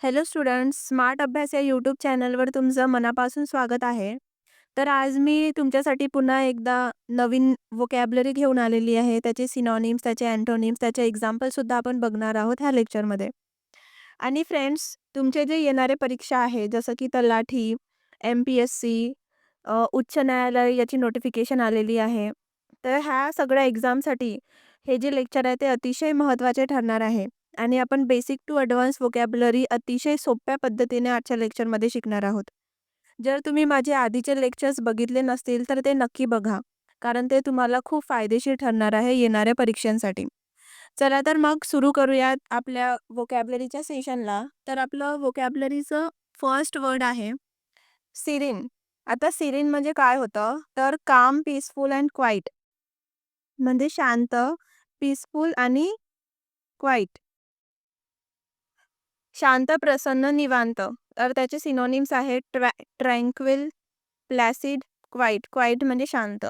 Hello students, smart अभ्यास या YouTube चॅनलवर तुमचं मनापासून स्वागत आहे. तर आज मी तुमच्यासाठी पुन्हा एकदा नवीन व्होकॅब्युलरी घेऊन आलेली आहे. त्याचे सिनॉनिम्स, त्याचे अँटोनिम्स, त्याचे एक्झाम्पलसुद्धा आपण बघणार आहोत ह्या लेक्चरमध्ये. आणि फ्रेंड्स, तुमचे जे येणारे परीक्षा आहे, जसं की तलाठी, एम-पी-एस-सी, उच्च न्यायालय याची नोटिफिकेशन आलेली आहे. तर ह्या सगळ्या एक्झामसाठी हे जे लेक्चर आहे ते अतिशय महत्त्वाचे ठरणार आहे. आणि आपण बेसिक टू एडवान्स व्होकॅब्युलरी अतिशय सोप्या पद्धतीने आजच्या लेक्चरमध्ये शिकणार आहोत. जर तुम्ही माझे आधीचे लेक्चर्स बघितले नसतील तर ते नक्की बघा. कारण ते तुम्हाला खूप फायदेशीर ठरणार आहे येणाऱ्या परीक्षांसाठी. चला तर मग सुरू करूयात आपल्या व्होकॅब्युलरीच्या सेशनला. तर आपलं व्होकॅब्युलरीचं फर्स्ट वर्ड आहे सिरीन. आता सिरीन म्हणजे काय होतं? तर काम, पीसफुल अँड क्वाईट म्हणजे शांत, पीसफुल आणि क्वाईट. शांत, प्रसन्न, निवांत. तर त्याचे सिनोनिम्स आहेत ट्रँक्विल, प्लॅसिड, क्वाईट. क्वाईट म्हणजे शांत.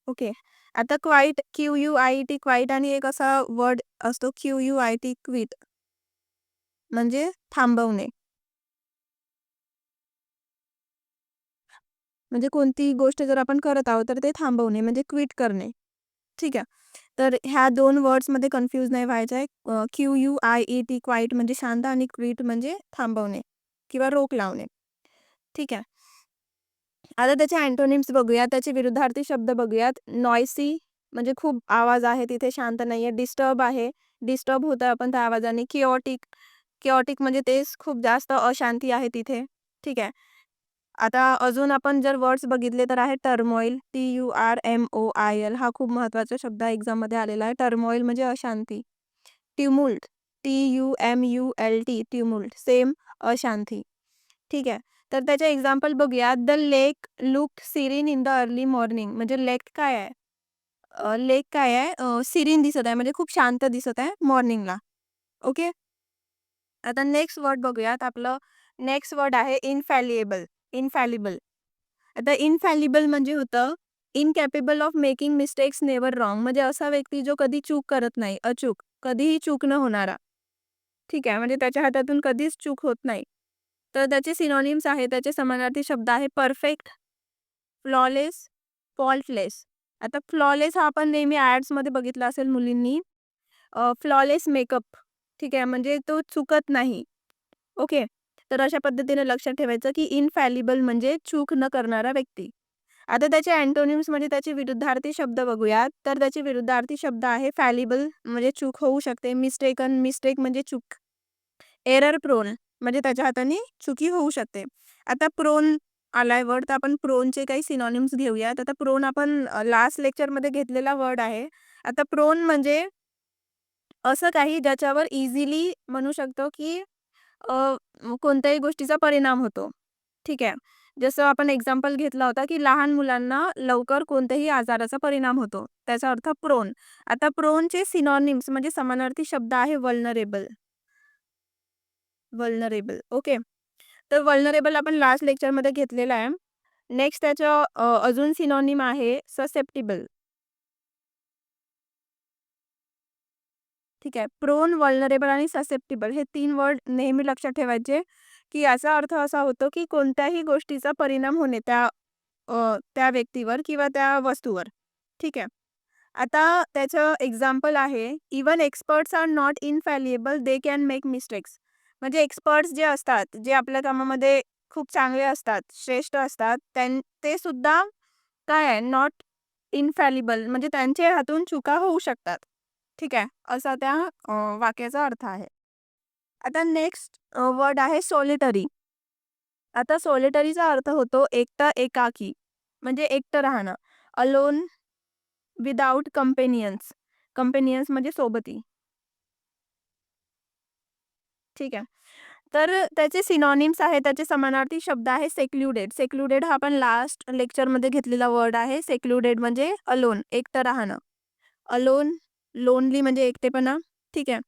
ओके. आता क्वाईट, क्यू-यू-आय-टी क्वाईट आणि एक असा वर्ड असतो क्यू-यू-आय-टी क्विट म्हणजे थांबवणे. म्हणजे कोणतीही गोष्ट जर आपण करत आहोत तर ते थांबवणे म्हणजे क्विट करणे. ठीक आहे. तर ह्या 2 वर्ड्समध्ये कन्फ्यूज नाही व्हायचं आहे. क्यू-यू-आय-ई-टी क्वाईट म्हणजे शांत आणि क्विट म्हणजे थांबवणे किंवा रोक लावणे. ठीक आहे. आता त्याचे अँटोनिम्स बघूया, त्याचे विरुद्धार्थी शब्द बघूयात. नॉयसी म्हणजे खूप आवाज आहे तिथे, शांत नाहीये. डिस्टर्ब आहे, डिस्टर्ब होतं आपण त्या आवाजाने. किओटिक, किओटिक म्हणजे तेच खूप जास्त अशांती आहे तिथे. ठीक आहे. आता अजून आपण जर वर्ड्स बघितले तर आहे टर्मोइल, TURMOIL हा खूप महत्त्वाचा शब्द एक्झाममध्ये आलेला आहे. टर्मोइल म्हणजे अशांती. ट्युमुल्ट, TUMULT ट्युमुल्ट सेम अशांती. ठीक आहे. तर त्याचे एक्झाम्पल बघूया. The lake looked serene in the early morning म्हणजे लेक काय आहे? लेक काय आहे? सीरीन दिसत आहे म्हणजे खूप शांत दिसत आहे मॉर्निंगला. ओके. आता नेक्स्ट वर्ड बघूयात. आपलं नेक्स्ट वर्ड आहे इनफॅलिएबल. इनफॅलिबल. आता इनफॅलिबल म्हणजे होतं incapable of making mistakes, never wrong म्हणजे असा व्यक्ती जो कधी चूक करत नाही, अचूक, कधीही चूक न होणारा. ठीक आहे. म्हणजे त्याच्या हातातून कधीच चूक होत नाही. तर त्याचे सिनोनिम्स आहे, त्याचे समानार्थी शब्द आहे परफेक्ट, फ्लॉलेस, फॉल्टलेस. आता फ्लॉलेस हा आपण नेहमी ॲड्समध्ये बघितला असेल मुलींनी. Flawless makeup. ठीक आहे. म्हणजे तो चुकत नाही. ओके. तर अशा पद्धतीने लक्षात ठेवायचं की इनफॅलिबल म्हणजे चूक न करणारा व्यक्ती. आता त्याचे अँटोनिम्स म्हणजे त्याचे विरुद्धार्थी शब्द बघूयात. तर त्याचे विरुद्धार्थी शब्द आहे फॅलिबल म्हणजे चूक होऊ शकते. मिस्टेकन, मिस्टेक म्हणजे चूक. एरर प्रोन म्हणजे त्याच्या हाताने चुकी होऊ शकते. आता प्रोन आलाय वर्ड, तर आपण प्रोनचे काही सिनॉनिम्स घेऊयात. आता प्रोन आपण लास्ट लेक्चरमध्ये घेतलेला वर्ड आहे. आता प्रोन म्हणजे असं काही ज्याच्यावर इझिली म्हणू शकतो की कोणत्याही गोष्टीचा परिणाम होतो. ठीक आहे. जसं आपण एक्झाम्पल घेतला होता की लहान मुलांना लवकर कोणत्याही आजाराचा परिणाम होतो. त्याचा अर्थ प्रोन. आता प्रोनचे सिनॉनिम्स म्हणजे समानार्थी शब्द आहे वल्नरेबल. वल्नरेबल. ओके. तर वल्नरेबल आपण लास्ट लेक्चरमध्ये घेतलेला आहे. नेक्स्ट त्याचं अजून सिनोनिम आहे ससेप्टिबल. ठीक आहे. प्रोन, वल्नरेबल आणि ससेप्टिबल हे 3 वर्ड नेहमी लक्षात ठेवायचे, की याचा अर्थ असा होतो, की कोणत्याही गोष्टीचा परिणाम होणे त्या व्यक्तीवर किंवा त्या वस्तूवर. ठीक आहे. आता त्याचं एक्झाम्पल आहे, "even experts are not infallible, they can make mistakes." म्हणजे एक्सपर्ट्स जे असतात, जे आपल्या कामामध्ये खूप चांगले असतात, श्रेष्ठ असतात, ते सुद्धा काय आहे, नॉट इन्फॅलिबल म्हणजे त्यांच्या हातून चुका होऊ शकतात. ठीक आहे. असा त्या वाक्याचा अर्थ आहे. आता नेक्स्ट वर्ड आहे सॉलिटरी. आता सॉलिटरीचा अर्थ होतो एकटा, एकाकी म्हणजे एकटं राहणं. Alone without कंपेनियन्स. कंपेनियन्स म्हणजे सोबती. ठीक आहे. तर त्याचे सिनॉनिम्स आहेत, त्याचे समानार्थी शब्द आहे सेक्लुडेड. सेक्लुडेड हा आपण लास्ट लेक्चरमध्ये घेतलेला वर्ड आहे. सेक्लुडेड म्हणजे अलोन, एकटं राहणं. अलोन, लोनली म्हणजे एकटेपणा. ठीक आहे.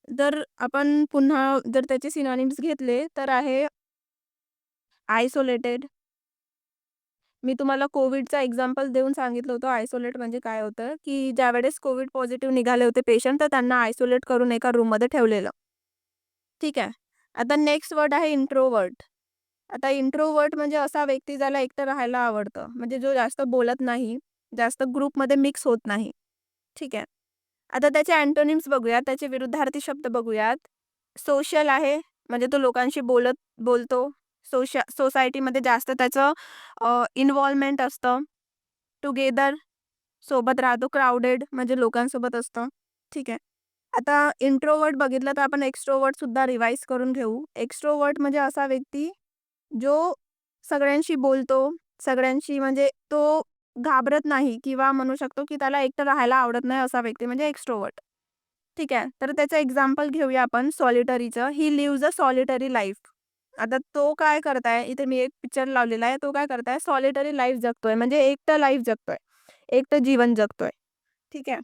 जर आपण पुन्हा जर त्याचे सिनॉनिम्स घेतले तर आहे आयसोलेटेड. मी तुम्हाला कोविडचा एक्झाम्पल देऊन सांगितलं होतं आयसोलेट म्हणजे काय होतं, की ज्यावेळेस कोविड पॉझिटिव्ह निघाले होते पेशंट, तर त्यांना आयसोलेट करून एका रूममध्ये ठेवलेलं. ठीक आहे. आता नेक्स्ट वर्ड आहे इंट्रोवर्ट. आता इंट्रोवर्ट म्हणजे असा व्यक्ती ज्याला एकटं राहायला आवडतं. म्हणजे जो जास्त बोलत नाही, जास्त ग्रुपमध्ये मिक्स होत नाही. ठीक आहे. आता त्याचे अँटोनिम्स बघूयात, त्याचे विरुद्धार्थी शब्द बघूयात. सोशल आहे, म्हणजे तो लोकांशी बोलतो. सोसायटीमध्ये जास्त त्याचं इन्व्हॉल्वमेंट असतं. टुगेदर, सोबत राहतो. क्राउडेड म्हणजे लोकांसोबत असतं. ठीक आहे. आता इंट्रोव्हर्ट बघितलं तर आपण एक्स्ट्रोव्हर्ट सुद्धा रिवाइज करून घेऊ. एक्स्ट्रोव्हर्ट म्हणजे असा व्यक्ती जो सगळ्यांशी बोलतो, सगळ्यांशी म्हणजे तो घाबरत नाही किंवा म्हणू शकतो, की त्याला एकटं राहायला आवडत नाही असा व्यक्ती म्हणजे एक्स्ट्रोव्हर्ट. ठीक आहे. तर त्याचं एक्झाम्पल घेऊया आपण सॉलिटरीचं. ही लिव्हज अ सॉलिटरी लाईफ. आता तो काय करताय, इथे मी एक पिक्चर लावलेला आहे. तो काय करताय, सॉलिटरी लाईफ जगतोय म्हणजे एकटं लाईफ जगतोय. एकटं जीवन जगतोय. ठीक आहे.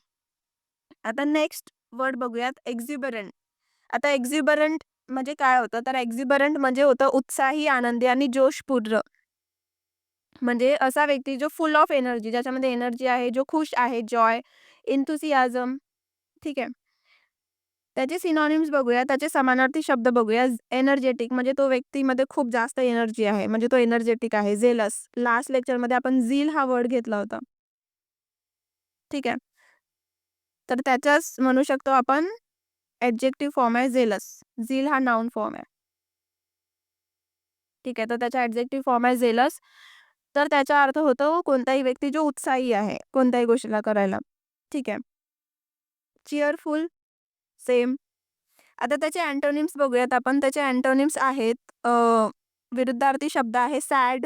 आता नेक्स्ट वर्ड बघूयात एक्झुबरंट. आता एक्झुबरंट म्हणजे काय होतं, तर एक्झुबरंट म्हणजे होतं उत्साही, आनंदी आणि जोशपूर्ण. म्हणजे असा व्यक्ती जो फुल ऑफ एनर्जी, ज्याच्यामध्ये एनर्जी आहे, जो खुश आहे, जॉय, एन्थुसियाझम. ठीक आहे. त्याचे सिनॉनिम्स बघूया, त्याचे समानार्थी शब्द बघूया. एनर्जेटिक म्हणजे तो व्यक्तीमध्ये खूप जास्त एनर्जी आहे, म्हणजे तो एनर्जेटिक आहे. झेलस, लास्ट लेक्चरमध्ये आपण झील हा वर्ड घेतला होता. ठीक आहे. तर त्याच्याच म्हणू शकतो आपण ॲडजेक्टिव्ह फॉर्म आहे झेलस. झील हा नाउन फॉर्म आहे. ठीक आहे. तर त्याचा ॲडजेक्टिव्ह फॉर्म आहे झेलस. तर त्याचा अर्थ होतो कोणताही व्यक्ती जो उत्साही आहे कोणत्याही गोष्टीला करायला. ठीक आहे. Cheerful, same. आता त्याचे अँटोनिम्स बघूयात आपण. त्याचे अँटोनिम्स आहेत विरुद्धार्थी शब्द आहे सॅड,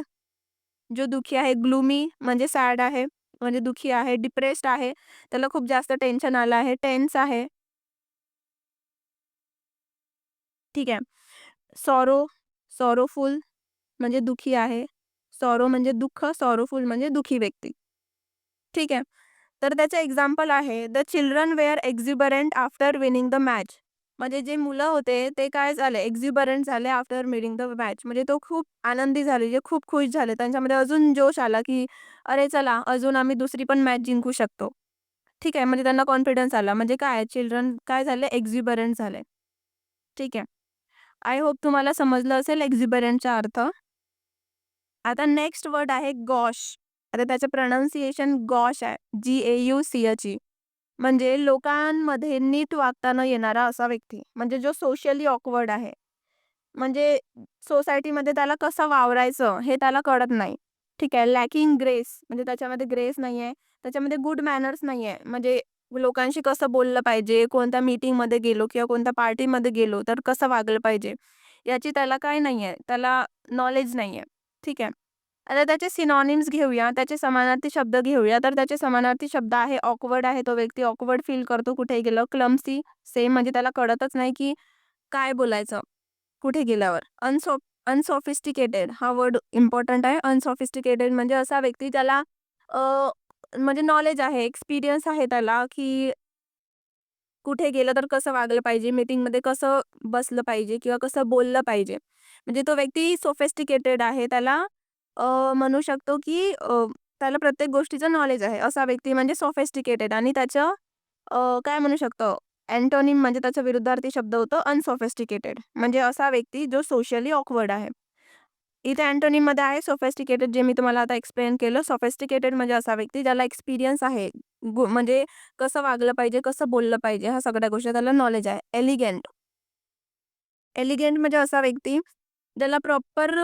जो दुःखी आहे. ग्लूमी म्हणजे सॅड आहे, म्हणजे दुःखी आहे. डिप्रेस्ड आहे, त्याला खूप जास्त टेन्शन आलं आहे. टेन्स आहे. ठीक आहे. सॉरो, सॉरोफुल म्हणजे दुःखी आहे. सॉरो म्हणजे दुःख, सॉरोफुल म्हणजे दुःखी व्यक्ती. ठीक आहे. तर त्याचं एक्झाम्पल आहे, the children were exuberant after winning the match. म्हणजे जे मुलं होते ते काय झाले, एक्झुबरंट झाले आफ्टर विनिंग द मॅच. म्हणजे तो खूप आनंदी झाले, जे खूप खुश झाले. त्यांच्यामध्ये अजून जोश आला, की अरे चला अजून आम्ही दुसरी पण मॅच जिंकू शकतो. ठीक आहे. म्हणजे त्यांना कॉन्फिडन्स आला. म्हणजे काय चिल्ड्रन काय झाले, एक्झुबरंट झाले. ठीक आहे. आय होप तुम्हाला समजलं असेल एक्झुबरंटचा अर्थ. आता नेक्स्ट वर्ड आहे गॉश. आता त्याचं प्रोनाउन्सिएशन गॉश आहे. GAUCH. म्हणजे लोकांमध्ये नीट वागता न येणारा असा व्यक्ती. म्हणजे जो सोशली ऑकवर्ड आहे. म्हणजे सोसायटीमध्ये त्याला कसं वावरायचं हे त्याला कळत नाही. ठीक आहे. लॅकिंग ग्रेस म्हणजे त्याच्यामध्ये ग्रेस नाहीये. त्याच्यामध्ये गुड मॅनर्स नाहीये. म्हणजे लोकांशी कसं बोललं पाहिजे, कोणत्या मीटिंगमध्ये गेलो किंवा कोणत्या पार्टीमध्ये गेलो तर कसं वागलं पाहिजे, याची त्याला काय नाहीये. त्याला नॉलेज नाहीये. ठीक आहे. आता त्याचे सिनॉनिम्स घेऊया, त्याचे समानार्थी शब्द घेऊया. तर त्याचे समानार्थी शब्द आहे ऑकवर्ड आहे, तो व्यक्ती ऑकवर्ड फील करतो कुठेही गेलं. क्लमसी, सेम म्हणजे त्याला कळतच नाही की काय बोलायचं कुठे गेल्यावर. अनसॉफिस्टिकेटेड हा वर्ड इम्पॉर्टंट आहे. अनसॉफिस्टिकेटेड म्हणजे असा व्यक्ती त्याला अ, म्हणजे नॉलेज आहे, एक्सपिरियन्स आहे त्याला, की कुठे गेलं तर कसं वागलं पाहिजे, मीटिंगमध्ये कसं बसलं पाहिजे किंवा कसं बोललं पाहिजे. म्हणजे तो व्यक्ती सोफिस्टिकेटेड आहे. त्याला म्हणू शकतो की त्याला प्रत्येक गोष्टीचं नॉलेज आहे. असा व्यक्ती म्हणजे सोफिस्टिकेटेड आणि त्याचं काय म्हणू शकतो, अँटोनिम म्हणजे त्याचा विरुद्धार्थी शब्द होतो अनसोफिस्टिकेटेड. म्हणजे असा व्यक्ती जो सोशली ऑकवर्ड आहे. इथे अँटोनिममध्ये आहे सोफिस्टिकेटेड, जे मी तुम्हाला आता एक्सप्लेन केलं. सोफिस्टिकेटेड म्हणजे असा व्यक्ती ज्याला एक्सपिरियन्स आहे. म्हणजे कसं वागलं पाहिजे, कसं बोललं पाहिजे, ह्या सगळ्या गोष्टी त्याला नॉलेज आहे. एलिगंट. एलिगंट म्हणजे असा व्यक्ती ज्याला प्रॉपर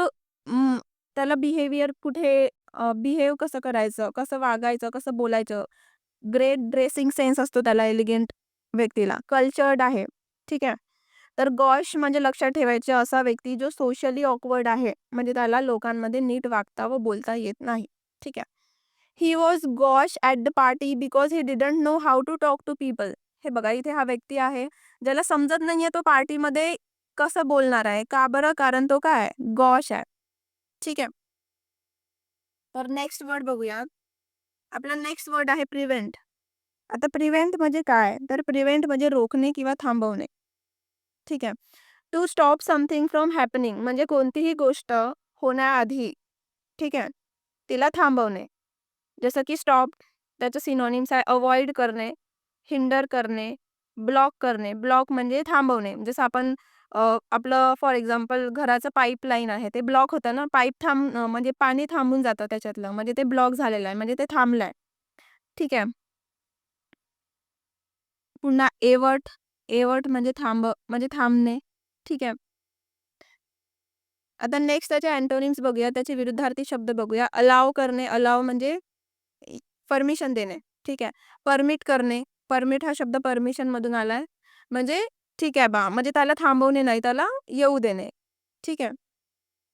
त्याला बिहेवियर कुठे बिहेव कसं करायचं, कसं वागायचं, कसं बोलायचं. ग्रेट ड्रेसिंग सेन्स असतो त्याला एलिगंट व्यक्तीला. कल्चर्ड आहे. ठीक आहे. तर गॉश म्हणजे लक्षात ठेवायचे असा व्यक्ती जो सोशली ऑकवर्ड आहे. म्हणजे त्याला लोकांमध्ये नीट वागता व बोलता येत नाही. ठीक आहे. He was gauche at the party because he didn't know how to talk to people. हे बघा इथे हा व्यक्ती आहे ज्याला समजत नाहीये तो पार्टीमध्ये कसं बोलणार आहे. का बरं? कारण तो काय आहे? गॉश आहे. ठीक आहे. तर नेक्स्ट वर्ड बघूया. आपला नेक्स्ट वर्ड आहे प्रिव्हेंट. आता प्रिव्हेंट म्हणजे काय? तर प्रिव्हेंट म्हणजे रोखणे किंवा थांबवणे. ठीक आहे. To stop something from happening म्हणजे कोणतीही गोष्ट होण्याआधी, ठीक आहे, तिला थांबवणे. जसं की स्टॉप, त्याचं सिनोनिम्स आहे अव्हॉइड करणे, हिंडर करणे, ब्लॉक करणे. ब्लॉक म्हणजे थांबवणे. जसं आपण आपलं फॉर एक्झाम्पल घराचं पाईपलाईन आहे. ते ब्लॉक होतं ना, म्हणजे पाणी थांबून जातं त्याच्यातलं. म्हणजे ते ब्लॉक झालेलं आहे. म्हणजे ते थांबलंय. ठीक आहे. पुन्हा एवट. एवट म्हणजे म्हणजे थांबणे. ठीक आहे. आता नेक्स्ट त्याचे अँटोनिम्स बघूया. त्याचे विरुद्धार्थी शब्द बघूया. अलाउ करणे. अलाउ म्हणजे परमिशन देणे. ठीक आहे. परमिट करणे. परमिट हा शब्द परमिशन मधून आलाय. म्हणजे ठीक आहे बा, म्हणजे त्याला थांबवणे नाही, त्याला येऊ देणे. ठीक आहे.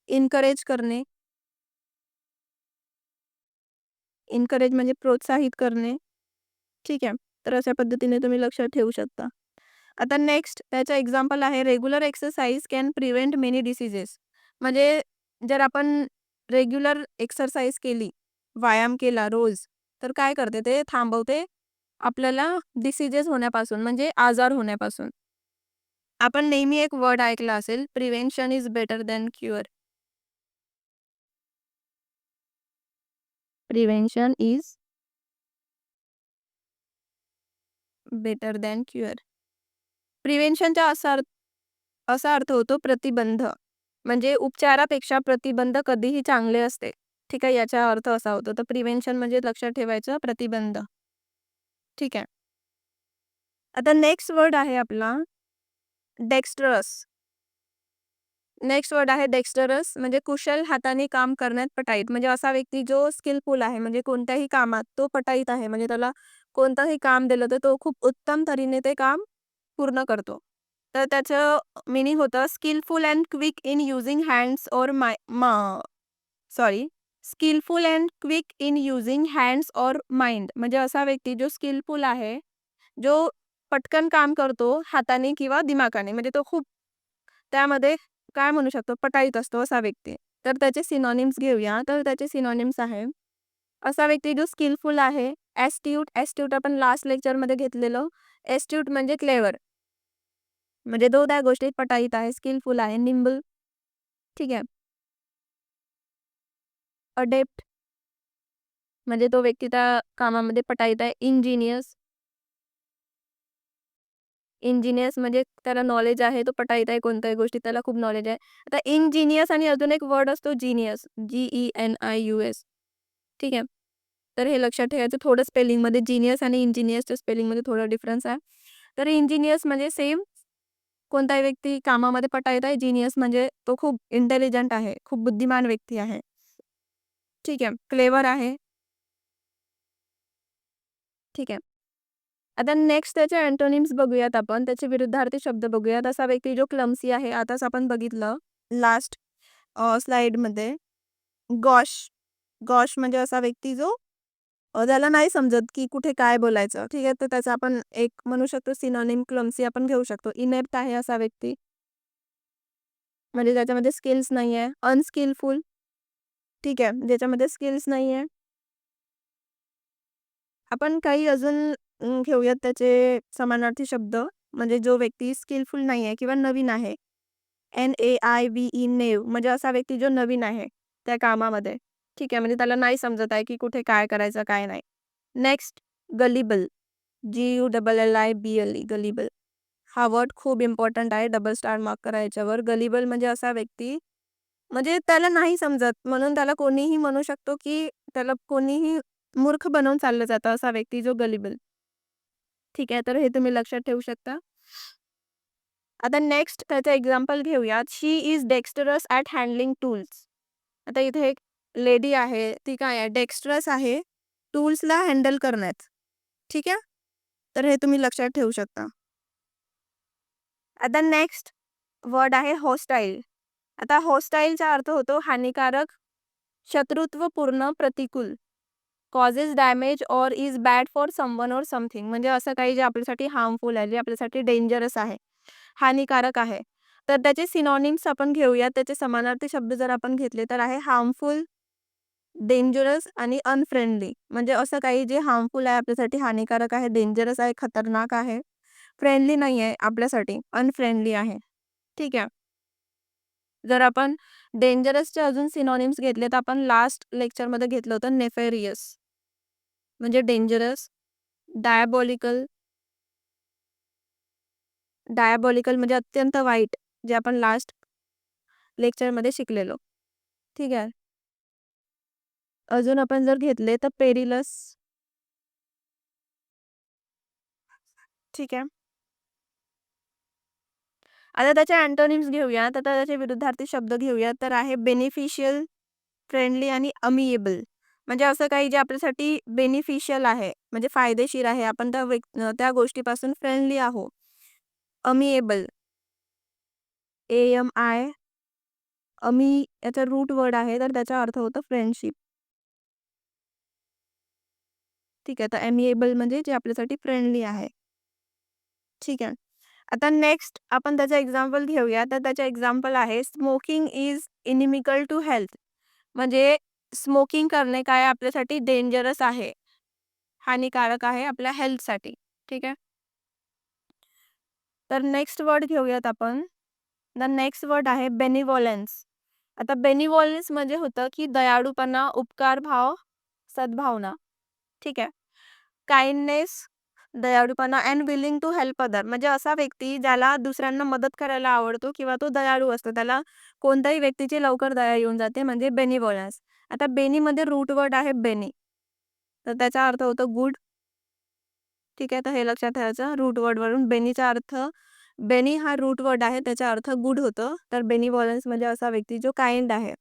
एन्करेज करणे. एन्करेज म्हणजे प्रोत्साहित करणे. ठीक आहे. तर अशा पद्धतीने तुम्ही लक्षात ठेवू शकता. आता नेक्स्ट त्याचं एक्झाम्पल आहे regular exercise can prevent many diseases. म्हणजे जर आपण रेग्युलर एक्सरसाइज केली, व्यायाम केला रोज, तर काय करते ते थांबवते आपल्याला डिसीजेस होण्यापासून म्हणजे आजार होण्यापासून. आपण नेहमी एक वर्ड ऐकला असेल, prevention is better than cure. Prevention is better than cure. प्रिव्हेन्शनचा असा अर्थ होतो प्रतिबंध. म्हणजे उपचारापेक्षा प्रतिबंध कधीही चांगले असते. ठीक आहे, याचा अर्थ असा होतो. तर प्रिव्हेन्शन म्हणजे लक्षात ठेवायचं प्रतिबंध. ठीक आहे. आता नेक्स्ट वर्ड आहे आपला डेक्स्टरस. नेक्स्ट वर्ड आहे डेक्स्टरस म्हणजे कुशल हाताने काम करण्यात पटाईत. म्हणजे असा व्यक्ती जो स्किलफुल आहे, म्हणजे कोणत्याही कामात तो पटाईत आहे. म्हणजे त्याला कोणतंही काम दिलं तर तो खूप उत्तम तऱ्हेने ते काम पूर्ण करतो. तर त्याचं मीनिंग होतं skilful and quick in using hands or skilful and quick in using hands or mind. म्हणजे असा व्यक्ती जो स्किलफुल आहे, जो पटकन काम करतो हाताने किंवा दिमागाने. म्हणजे तो खूप त्यामध्ये काय म्हणू शकतो पटाईत असतो असा व्यक्ती. तर त्याचे सिनोनिम्स घेऊया. तर त्याचे सिनोनिम्स आहे, असा व्यक्ती जो स्किलफुल आहे. ॲस्ट्यूट. ॲस्ट्यूट आपण लास्ट लेक्चरमध्ये घेतलेलं. ॲस्ट्यूट म्हणजे क्लेवर. म्हणजे तो त्या गोष्टीत पटाईत आहे, स्किलफुल आहे. निम्बल. ठीक आहे. अडेप्ट म्हणजे तो व्यक्ती त्या कामामध्ये पटाईत आहे. इंजिनियस. इंजिनियस म्हणजे त्याला नॉलेज आहे, तो पटाईत आहे कोणत्याही गोष्टीत त्याला खूप नॉलेज आहे. आता इंजिनियस आणि अजून एक वर्ड असतो जीनियस. GENIUS. ठीक आहे. तर हे लक्षात ठेवायचं थोडं स्पेलिंगमध्ये जीनियस आणि इंजिनियसच्या स्पेलिंगमध्ये थोडा डिफरन्स आहे. तर इंजिनियस म्हणजे सेम कोणताही व्यक्ती कामामध्ये पटाईत आहे. जीनियस म्हणजे तो खूप इंटेलिजंट आहे, खूप बुद्धिमान व्यक्ती आहे. ठीक आहे. क्लेवर आहे. ठीक आहे. आता नेक्स्ट त्याचे अँटोनिम्स बघूयात आपण. त्याचे विरुद्धार्थी शब्द बघूयात. असा व्यक्ती जो क्लमसी आहे, आताच आपण बघितलं लास्ट स्लाइडमध्ये. गॉश. गॉश म्हणजे असा व्यक्ती जो त्याला नाही समजत की कुठे काय बोलायचं. ठीक आहे. तर त्याचा आपण एक म्हणू शकतो सिनोनिम क्लमसी आपण घेऊ शकतो. इनेप्ट आहे असा व्यक्ती. म्हणजे त्याच्यामध्ये स्किल्स नाहीये. अनस्किलफुल. ठीक आहे. ज्याच्यामध्ये स्किल्स नाहीये. आपण काही अजून घेऊयात त्याचे समानार्थी शब्द. म्हणजे जो व्यक्ती स्किलफुल नाहीये किंवा नवीन आहे. NAIVE नेव म्हणजे असा व्यक्ती जो नवीन आहे त्या कामामध्ये. ठीक आहे. म्हणजे त्याला नाही समजत आहे की कुठे काय करायचं, काय नाही. Next gullible. GULLIBLE gullible. हा वर्ड खूप इम्पॉर्टंट आहे. डबल स्टार मार्क करा याच्यावर. गलिबल म्हणजे असा व्यक्ती म्हणजे त्याला नाही समजत म्हणून त्याला कोणीही म्हणू शकतो की त्याला कोणीही मूर्ख बनवून चाललं जातं असा व्यक्ती जो गलिबल. ठीक आहे. तर हे तुम्ही लक्षात ठेवू शकता. आता नेक्स्ट त्याचं एक्झाम्पल घेऊयात. शी इज डेक्स्टरस ॲट हँडलिंग टूल्स. आता इथे एक लेडी आहे, ती काय आहे डेक्स्टरस आहे टूल्सला हँडल करण्यात. ठीक आहे. तर हे तुम्ही लक्षात ठेवू शकता. आता नेक्स्ट वर्ड आहे होस्टाईल. आता होस्टाईलचा अर्थ होतो हानिकारक, शत्रुत्वपूर्ण, प्रतिकूल. Causes damage or is bad for someone or something. म्हणजे असं काही जे आपल्यासाठी हार्मफुल आहे, जे आपल्यासाठी डेंजरस आहे, हानिकारक आहे. तर त्याचे सिनोनिम्स आपण घेऊया. त्याचे समानार्थी शब्द जर आपण घेतले तर आहे हार्मफुल, डेंजरस आणि अनफ्रेंडली. म्हणजे असं काही जे हार्मफुल आहे, आपल्यासाठी हानिकारक आहे, डेंजरस आहे, खतरनाक आहे, फ्रेंडली नाही आहे आपल्यासाठी, अनफ्रेंडली आहे. ठीक आहे. जर आपण डेंजरसचे अजून सिनोनिम्स घेतले तर आपण लास्ट लेक्चरमध्ये घेतलं होतं नेफेरियस. म्हणजे डेंजरस, डायबॉलिकल, डायबॉलिकल म्हणजे अत्यंत वाईट, जे आपण लास्ट लेक्चरमध्ये शिकलेलो. ठीक आहे. अजून आपण जर घेतले तर पेरिलस. ठीक आहे. आता त्याचे अँटोनिम्स घेऊया. तर त्याचे विरुद्धार्थी शब्द घेऊया. तर आहे बेनिफिशियल, फ्रेंडली आणि अमिएबल. म्हणजे असं काही जे आपल्यासाठी बेनिफिशियल आहे, म्हणजे फायदेशीर आहे. आपण त्या गोष्टीपासून फ्रेंडली आहो. अमिएबल, AMI, याचा रूट वर्ड आहे, तर त्याचा अर्थ होतो फ्रेंडशिप. ठीक आहे. तर अमिएबल म्हणजे जे आपल्यासाठी फ्रेंडली आहे. ठीक आहे. आता नेक्स्ट आपण त्याचा एक्झाम्पल घेऊया. तर त्याचा एक्झाम्पल आहे smoking is inimical to health. म्हणजे स्मोकिंग करणे काय आपल्यासाठी डेंजरस आहे, हानिकारक आहे आपल्या हेल्थसाठी. ठीक आहे. तर नेक्स्ट वर्ड घेऊयात आपण. द नेक्स्ट वर्ड आहे बेनिव्होलन्स. आता बेनिव्होलन्स म्हणजे होतं की दयाळूपणा, उपकार भाव, सद्भावना. ठीक आहे. काइंडनेस, दयाळूपणा and willing to help other. म्हणजे असा व्यक्ती ज्याला दुसऱ्यांना मदत करायला आवडतो किंवा तो दयाळू असतो, त्याला कोणत्याही व्यक्तीची लवकर दया येऊन जाते, म्हणजे बेनिव्होलन्स. आता बेनीमध्ये रूट वर्ड आहे बेनी, तर त्याचा अर्थ होतो गुड. ठीक आहे. तर हे लक्षात ठेवायचं. रूट वर्ड वरून बेनीचा अर्थ, बेनी हा रूट वर्ड आहे, त्याचा अर्थ गुड होतो. तर बेनिव्होलन्स म्हणजे असा व्यक्ती जो काइंड आहे.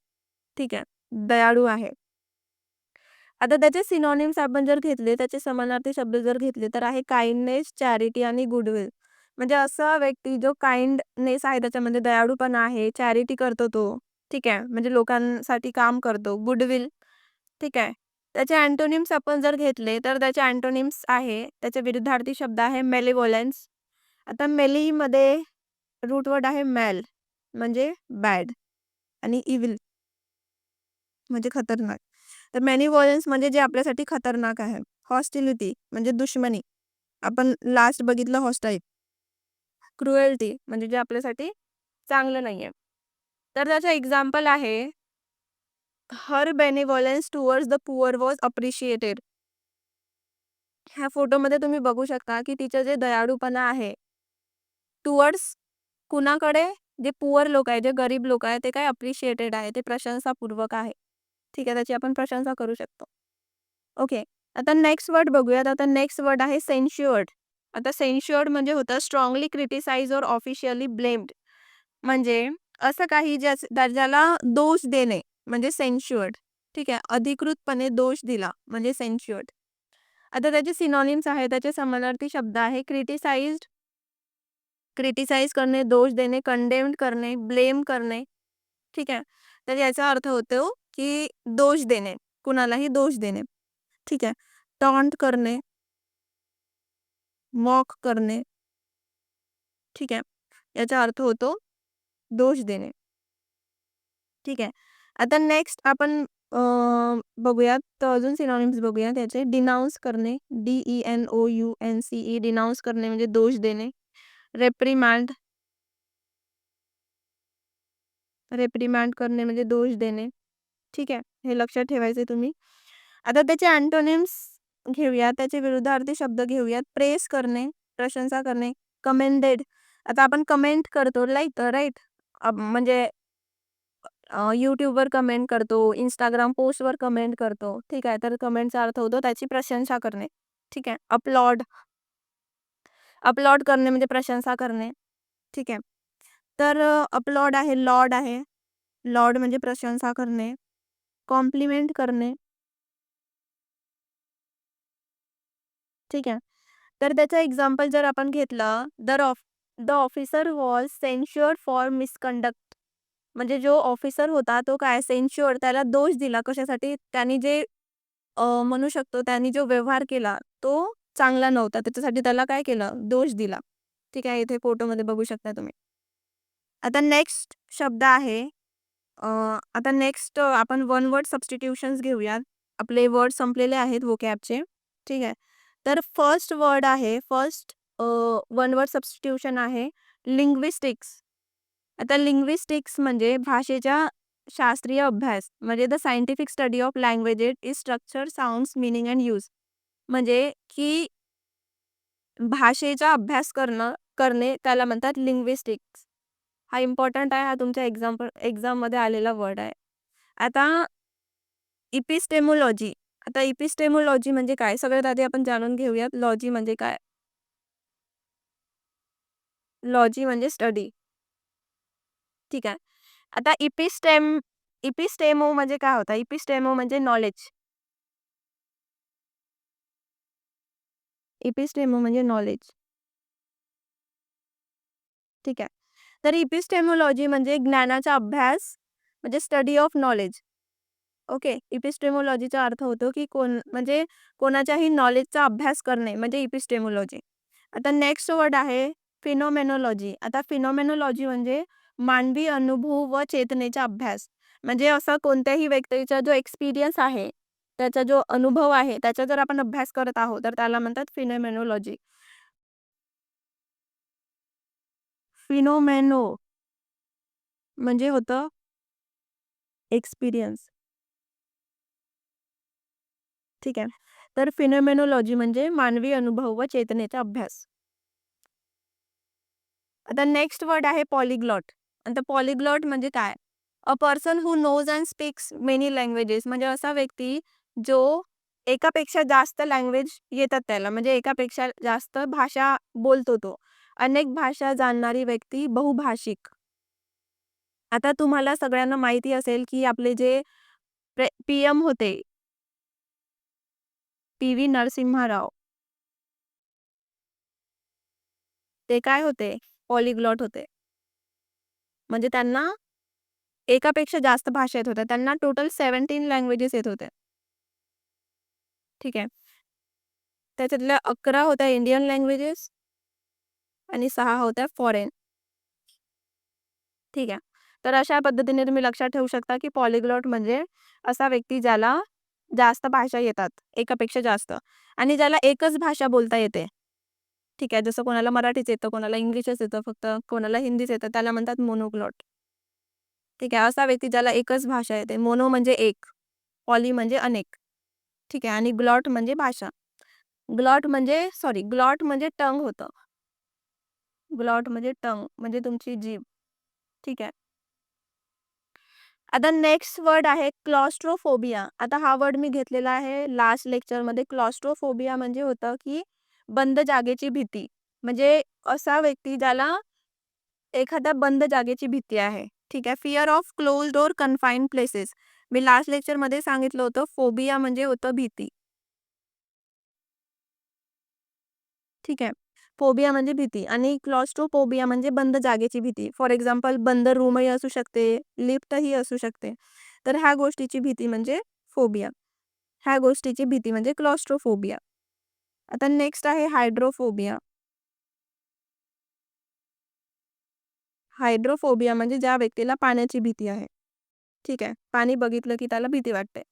ठीक आहे, दयाळू आहे. आता त्याचे सिनोनिम्स आपण जर घेतले, त्याचे समानार्थी शब्द जर घेतले, तर आहे काइंडनेस, चॅरिटी आणि गुडविल. म्हणजे असा व्यक्ती जो काइंडनेस आहे, त्याच्यामध्ये दयाळूपणा आहे, चॅरिटी करतो तो. ठीक आहे, म्हणजे लोकांसाठी काम करतो. गुडविल. ठीक आहे. त्याचे अँटोनिम्स आपण जर घेतले, तर त्याचे अँटोनिम्स आहे, त्याचे विरुद्धार्थी शब्द आहे मेलिव्होलन्स. आता मेलीमध्ये रूट वर्ड आहे मेल, म्हणजे बॅड, आणि इव्हिल म्हणजे खतरनाक. तर मॅनिव्होलन्स म्हणजे जे आपल्यासाठी खतरनाक आहे. हॉस्टिलिटी म्हणजे दुश्मनी, आपण लास्ट बघितलं हॉस्टाईल. क्रुएल्टी म्हणजे जे आपल्यासाठी चांगलं नाहीये. तर त्याचं एक्झाम्पल आहे her benevolence towards the poor was appreciated. ह्या फोटोमध्ये तुम्ही बघू शकता की तिचं जे दयाळूपणा आहे टुवर्ड्स कुणाकडे, जे पुअर लोक आहे, जे गरीब लोक आहे, ते काय अप्रिशिएटेड आहे, ते प्रशंसापूर्वक आहे. ठीक आहे, त्याची आपण प्रशंसा करू शकतो. ओके. आता नेक्स्ट वर्ड बघूयात. आता नेक्स्ट वर्ड आहे सेन्श्युअर्ड. आता सेन्श्युअर्ड म्हणजे होतं स्ट्रॉंगली क्रिटिसाइज और ऑफिशियली ब्लेम्ड. म्हणजे असं काही ज्याला दोष देणे म्हणजे सेन्श्युअर्ड. ठीक आहे, अधिकृतपणे दोष दिला म्हणजे सेन्श्युअर्ड. आता त्याचे सिनोनिम्स आहे, त्याचे समानार्थी शब्द आहे क्रिटिसाइज्ड, क्रिटिसाइज करणे, दोष देणे, कंडेम्ड करणे, ब्लेम करणे. ठीक आहे. तर याचा अर्थ होतो की दोष देणे, कुणालाही दोष देणे. ठीक आहे. टॉन्ट करणे, मॉक करणे. ठीक आहे, याचा अर्थ होतो दोष देणे. ठीक आहे. आता नेक्स्ट आपण बघूयात, तर अजून सिनोनिम्स बघूया त्याचे. डिनाऊन्स करणे, DENOUNCE, डिनाऊन्स करणे म्हणजे दोष देणे. रेप्रिमँड, रेप्रिमँड करणे म्हणजे दोष देणे. ठीक आहे, हे लक्षात ठेवायचे तुम्ही. आता त्याचे अँटोनिम्स घेऊया, त्याचे विरुद्धार्थी शब्द घेऊयात. प्रेस करणे, प्रशंसा करणे. कमेंडेड, आता आपण कमेंट करतो लाईक, राईट, म्हणजे यूट्यूबवर कमेंट करतो, इंस्टाग्राम पोस्टवर कमेंट करतो. ठीक आहे, तर कमेंटचा अर्थ होतो त्याची प्रशंसा करणे. ठीक आहे. अपलॉड, अपलॉड करणे म्हणजे प्रशंसा करणे. ठीक आहे. तर अपलॉड आहे, लॉर्ड आहे. लॉर्ड म्हणजे प्रशंसा करणे. कॉम्प्लिमेंट करणे. ठीक आहे. तर त्याचं एक्झाम्पल जर आपण घेतलं, the officer was censured for misconduct. म्हणजे जो ऑफिसर होता तो काय सेन्श्युअर्ड, त्याला दोष दिला कशासाठी, त्यांनी जे म्हणू शकतो त्यांनी जो व्यवहार केला तो चांगला नव्हता, त्याच्यासाठी त्याला काय केलं, दोष दिला. ठीक आहे, इथे फोटोमध्ये बघू शकता तुम्ही. आता नेक्स्ट शब्द आहे, आता नेक्स्ट आपण वन वर्ड सबस्टिट्यूशन्स घेऊयात. आपले वर्ड संपलेले आहेत वोकॅबचे. ठीक आहे. तर फर्स्ट वर्ड आहे, फर्स्ट वन वर्ड सबस्टिट्यूशन आहे लिंग्विस्टिक्स. आता लिंग्विस्टिक्स म्हणजे भाषेच्या शास्त्रीय अभ्यास, म्हणजे the scientific study of languages is structure, sounds, meaning and use. म्हणजे की भाषेचा अभ्यास करणं करणे त्याला म्हणतात लिंग्विस्टिक्स. हा इम्पॉर्टंट आहे. हा तुमच्या एक्झाममध्ये आलेला वर्ड आहे. आता इपिस्टेमोलॉजी. आता इपिस्टेमोलॉजी म्हणजे काय? सगळ्यात आधी आपण जाणून घेऊयात लॉजी म्हणजे काय? लॉजी म्हणजे स्टडी. ठीक आहे. आता इपिस्टेमो म्हणजे काय होतं? इपिस्टेमो म्हणजे नॉलेज. इपिस्टेमो म्हणजे नॉलेज. ठीक आहे. तर इपिस्टेमोलॉजी म्हणजे ज्ञानाचा अभ्यास म्हणजे स्टडी ऑफ नॉलेज. ओके. इपिस्टेमोलॉजीचा अर्थ होतो की म्हणजे कोणाच्याही नॉलेजचा अभ्यास करणे म्हणजे इपिस्टेमोलॉजी. आता नेक्स्ट वर्ड आहे फिनोमेनॉलॉजी. आता फिनोमेनॉलॉजी म्हणजे मानवी अनुभव व चेतनेचा अभ्यास. म्हणजे असा कोणत्याही व्यक्तीचा जो एक्सपिरियन्स आहे, त्याचा जो अनुभव आहे, त्याचा जर आपण अभ्यास करत आहोत, तर त्याला म्हणतात फिनोमेनॉलॉजी. फिनोमेनो म्हणजे होतं एक्सपिरियन्स. ठीक आहे. तर फिनोमेनॉलॉजी म्हणजे मानवी अनुभव व चेतनेचा अभ्यास. आता नेक्स्ट वर्ड आहे पॉलिग्लॉट. आता पॉलिग्लॉट म्हणजे काय? A person who knows and speaks many languages म्हणजे असा व्यक्ती जो एकापेक्षा जास्त लँग्वेज येतात त्याला, म्हणजे एकापेक्षा जास्त भाषा बोलतो तो. अनेक भाषा जाणणारी व्यक्ती बहुभाषिक. आता तुम्हाला सगळ्यांना माहिती असेल, की आपले जे पीएम होते, पी.व्ही. नरसिंह राव, ते काय होते? पॉलिग्लॉट होते. म्हणजे त्यांना एकापेक्षा जास्त भाषा येत होत्या. त्यांना टोटल 17 लँग्वेजेस येत होत्या. ठीक आहे. त्याच्यातल्या 11 होत्या इंडियन लँग्वेजेस आणि 6 होत्या फॉरेन. ठीक आहे. तर अशा पद्धतीने तुम्ही लक्षात ठेवू शकता, की पॉलिग्लॉट म्हणजे असा व्यक्ती ज्याला जास्त भाषा येतात, एकापेक्षा जास्त आणि ज्याला एकच भाषा बोलता येते. ठीक आहे. जसं कोणाला मराठीच येतं, कोणाला इंग्लिशच येतं फक्त, कोणाला हिंदीच येतं, त्याला म्हणतात मोनोग्लॉट. ठीक आहे. असा व्यक्ती ज्याला एकच भाषा येते. मोनो म्हणजे एक, पॉली म्हणजे अनेक. ठीक आहे आणि ग्लॉट म्हणजे भाषा. ग्लॉट म्हणजे टंग होतं. ग्लॉट म्हणजे टंग म्हणजे तुमची जीभ. ठीक आहे. आता नेक्स्ट वर्ड आहे क्लॉस्ट्रोफोबिया. आता हा वर्ड मी घेतलेला आहे लास्ट लेक्चरमध्ये. क्लॉस्ट्रोफोबिया म्हणजे होतं की बंद जागेची भीती. म्हणजे असा व्यक्ती ज्याला एखाद्या बंद जागेची भीती आहे. ठीक आहे. Fear of closed or confined places. मी लास्ट लेक्चरमध्ये सांगितलं होतं फोबिया म्हणजे होतं भीती. ठीक आहे. फोबिया म्हणजे भीती आणि क्लॉस्ट्रोफोबिया म्हणजे बंद जागेची भीती. फॉर एक्झाम्पल बंद रूमही असू शकते, लिफ्टही असू शकते. तर ह्या गोष्टीची भीती म्हणजे फोबिया. ह्या गोष्टीची भीती म्हणजे क्लॉस्ट्रोफोबिया. आता नेक्स्ट आहे हायड्रोफोबिया. हायड्रोफोबिया म्हणजे ज्या व्यक्तीला पाण्याची भीती आहे. ठीक आहे. पाणी बघितलं की त्याला भीती वाटते.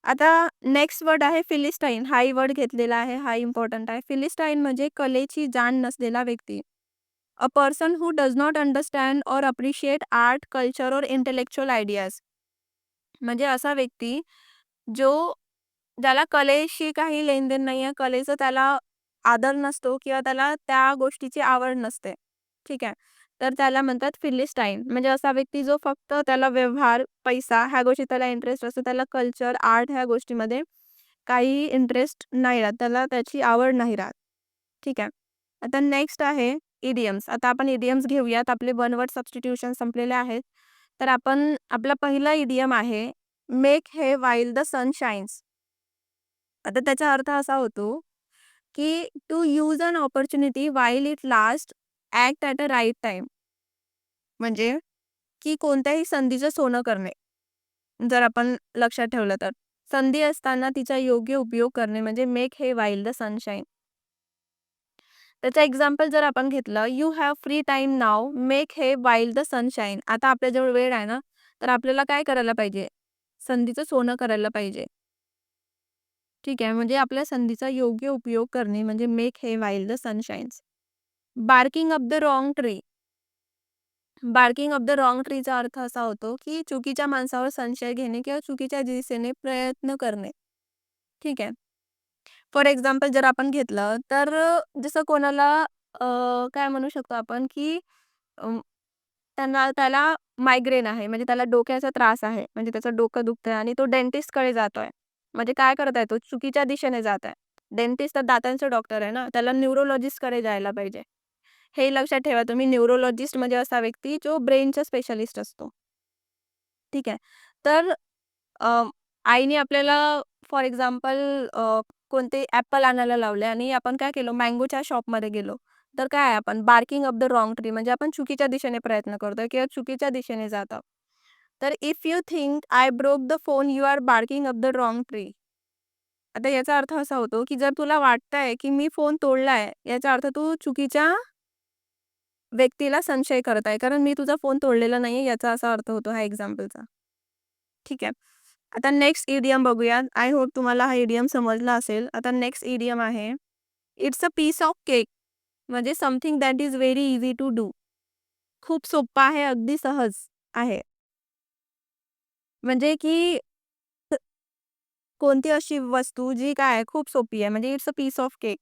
आता नेक्स्ट वर्ड आहे फिलिस्टाईन. हाही वर्ड घेतलेला आहे. हा इम्पॉर्टंट आहे. फिलिस्टाईन म्हणजे कलेची जाण नसलेला व्यक्ती. अ person who does not understand और अप्रिशिएट आर्ट, कल्चर और इंटेलेक्चुअल आयडियाज. म्हणजे असा व्यक्ती जो ज्याला कलेशी काही लेनदेन नाहीये, कलेचा त्याला आदर नसतो किंवा त्याला त्या गोष्टीची आवड नसते. ठीक आहे. तर त्याला म्हणतात फिलिस्टाईन. म्हणजे असा व्यक्ती जो फक्त त्याला व्यवहार, पैसा ह्या गोष्टी त्याला इंटरेस्ट असतो. त्याला कल्चर, आर्ट ह्या गोष्टीमध्ये काहीही इंटरेस्ट नाही राहत. त्याला त्याची आवड नाही राहत. ठीक आहे. आता नेक्स्ट आहे इडियम्स. आता आपण इडियम्स घेऊयात. आपले वन वर्ड सबस्टिट्यूशन संपलेले आहेत. तर आपण आपला पहिला इडियम आहे make hay while the sun shines. आता त्याचा अर्थ असा होतो, की to use an opportunity while it last, act at a right time. म्हणजे की कोणत्याही संधीचं सोनं करणे. जर आपण लक्षात ठेवलं तर. संधी असताना तिचा योग्य उपयोग करणे म्हणजे make hay while the sunshine. त्याचं एक्झाम्पल जर आपण घेतलं, you have free time now, make hay while the sunshine. आता आपल्याजवळ वेळ आहे ना, तर आपल्याला काय करायला पाहिजे? संधीचं सोनं करायला पाहिजे. ठीक आहे. म्हणजे आपल्या संधीचा योग्य उपयोग करणे म्हणजे make hay while the sun shines. Barking up the wrong tree. Barking off the wrong ट्रीचा अर्थ असा होतो, की चुकीच्या माणसावर संशय घेणे किंवा चुकीच्या दिशेने प्रयत्न करणे. ठीक आहे. फॉर एक्झाम्पल जर आपण घेतलं, तर जसं कोणाला काय म्हणू शकतो आपण, की अ, त्याला मायग्रेन आहे, म्हणजे त्याला डोक्याचा त्रास आहे, म्हणजे त्याचं डोकं दुखतंय आणि तो डेंटिस्टकडे जातोय. म्हणजे काय करत आहे तो? चुकीच्या दिशेने जात आहे. डेंटिस्ट तर दातांचा डॉक्टर आहे ना, त्याला न्यूरोलॉजिस्टकडे जायला पाहिजे. हे लक्षात ठेवा तुम्ही, न्यूरोलॉजिस्ट म्हणजे असा व्यक्ती जो ब्रेनचा स्पेशलिस्ट असतो. ठीक आहे. तर अ, आईने आपल्याला फॉर एक्झाम्पल कोणते ॲपल आणायला लावले आणि आपण काय केलं, मँगोच्या शॉपमध्ये गेलो. तर काय आहे, आपण barking up the wrong tree, म्हणजे आपण चुकीच्या दिशेने प्रयत्न करतोय किंवा चुकीच्या दिशेने जात आहोत. तर if you think I broke the phone, you are barking up the wrong tree. आता याचा अर्थ असा होतो, की जर तुला वाटतंय, की मी फोन तोडलाय, याचा अर्थ तू चुकीच्या व्यक्तीला संशय करत आहे. कारण मी तुझा फोन तोडलेला नाहीये, याचा असा अर्थ होतो ह्या एक्झाम्पलचा. ठीक आहे. आता नेक्स्ट इडियम बघूया. आय होप तुम्हाला हा इडियम समजला असेल. आता नेक्स्ट इडियम आहे, it's a piece of cake, म्हणजे something that is very easy to do. खूप सोप्पा आहे, अगदी सहज आहे. म्हणजे की त कोणती अशी वस्तू जी काय आहे, खूप सोपी आहे. म्हणजे it's a piece of cake.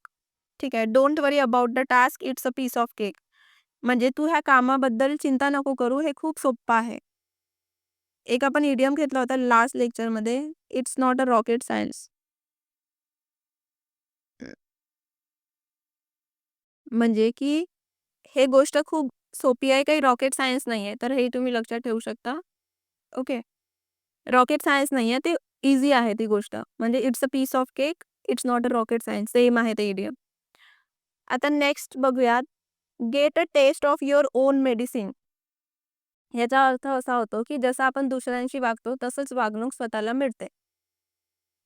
ठीक आहे. Don't worry about the task, it's a piece of cake. म्हणजे तू ह्या कामाबद्दल चिंता नको करू, हे खूप सोप्पं आहे. एक आपण इडियम घेतला होता लास्ट लेक्चरमध्ये, it's not a rocket science. म्हणजे की हे गोष्ट खूप सोपी आहे, काही रॉकेट सायन्स नाहीये. तर हे तुम्ही लक्षात ठेवू शकता. ओके. रॉकेट सायन्स नाहीये, ते ईझी आहे ती गोष्ट. म्हणजे it's a piece of cake, it's not a rocket science. Same आहे ते इडियम. आता नेक्स्ट बघूयात, get a taste of your own medicine. याचा अर्थ असा होतो, की जसं आपण दुसऱ्यांशी वागतो, तसंच वागणूक स्वतःला मिळते.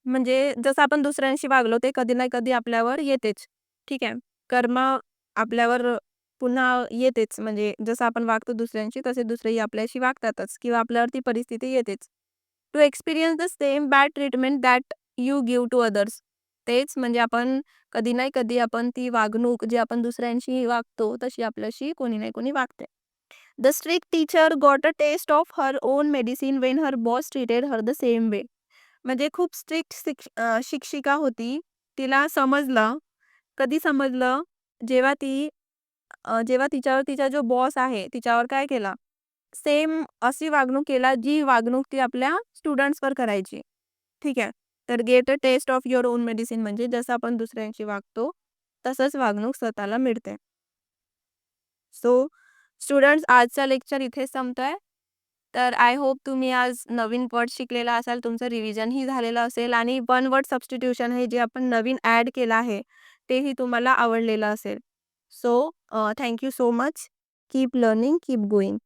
म्हणजे जसं आपण दुसऱ्यांशी वागलो, ते कधी ना कधी आपल्यावर येतेच. ठीक आहे. कर्म आपल्यावर पुन्हा येतेच. म्हणजे जसं आपण वागतो दुसऱ्यांशी, तसे दुसरेही आपल्याशी वागतातच किंवा आपल्यावर ती परिस्थिती येतेच. To experience the same bad treatment that you give to others. तेच म्हणजे आपण कधी ना कधी आपण ती वागणूक जी आपण दुसऱ्यांशी वागतो, तशी आपल्याशी कोणी ना कोणी वागते. The strict teacher got a taste of her own medicine when her boss treated her the same way. म्हणजे खूप स्ट्रिक्ट शिक्षिका होती. तिला समजलं. कधी समजलं? जेव्हा जेव्हा तिच्यावर तिचा जो बॉस आहे, तिच्यावर काय केला? सेम अशी वागणूक केला, जी वागणूक ती आपल्या स्टुडंट्सवर करायची. ठीक आहे. तर gate a taste of your own medicine म्हणजे जसं आपण दुसऱ्यांशी वागतो, तसंच वागणूक स्वतःला मिळते. सो स्टुडंट्स, आजचा लेक्चर इथेच संपतोय. तर आय होप तुम्ही आज नवीन वर्ड शिकलेला असाल, तुमचं रिव्हिजनही झालेलं असेल आणि वन वर्ड सबस्टिट्यूशन हे जे आपण नवीन ॲड केलं आहे, तेही तुम्हाला आवडलेलं असेल. So thank you so much. Keep learning, keep going.